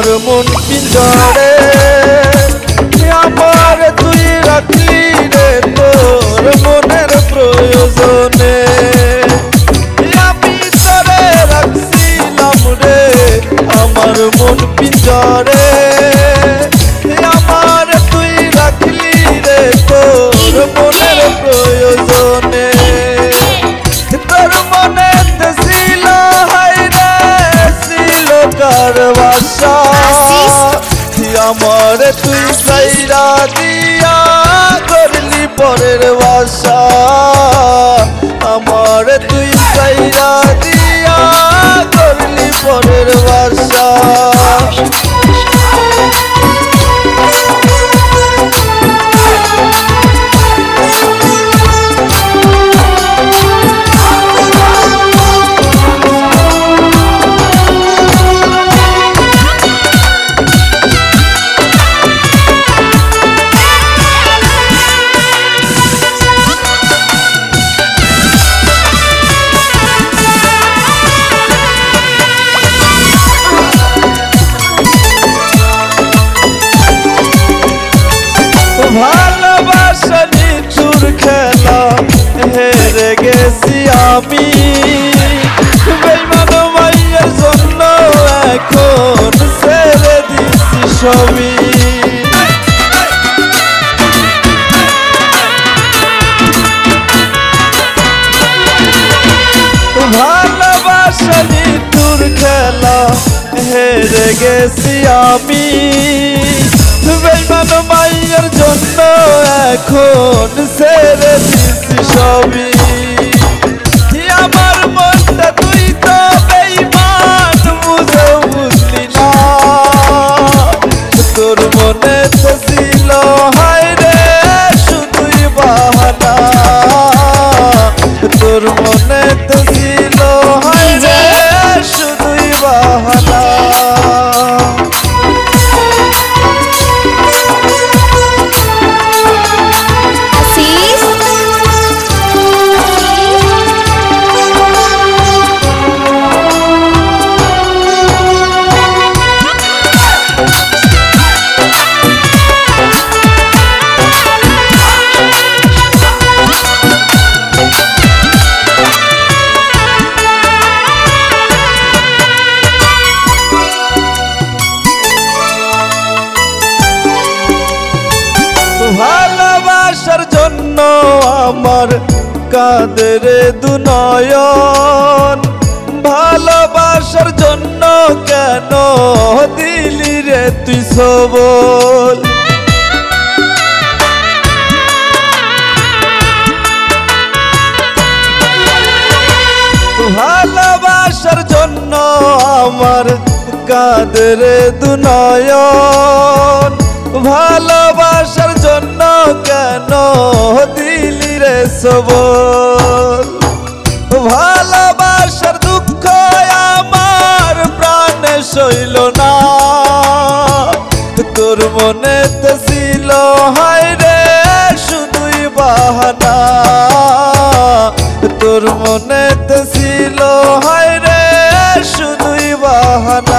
আমার মন পিঞ্জরে আমার তুই রাখলি রে তোর মনের প্রয়োজনে আমি তোরে রাখছিলাম রে আমার মন পিঞ্জরে আমার তুই রাখলি রে তোর মনের প্রয়োজনে তোর মনে ছিল হাইরে ছিল কার বাসা আমার তুই সাইরা দিয়া করলি পরের বাসা আমার তুই সাইরা দিয়া করলি পরের বাসা ভালোবাসা নিঠুর খেলা হেরে গেছি আমি বেঈমান মাইয়ের জন্য এখন ছেড়ে দিছি সবই ভালোবাসা নিঠুর খেলা হেরে গেছি আমি বেঈমান মাইয়ের জন্য এখন ছেড়ে দিছি সবই আমার মনটা তুই তো বেঈমান বুঝলি না তোর মনে তো ছিল হায়রে শুধুই বাহানা তোর মনে তো ছিল হায়রে শুধুই বাহানা ভালোবাসার জন্য আমার কাঁদে রে দুনয়ন ভালোবাসার জন্য কেন দিলি রে তুই সবল ভালোবাসার জন্য আমার কাঁদে রে দুনয়ন ভালোবাসার জন্য কেন দিলি রে সবল ভালোবাসার দুঃখ আমার প্রাণে সইল না তোর মনে তো ছিল হায়রে শুধুই বাহানা তোর মনে তো ছিল হায়রে শুধুই বাহানা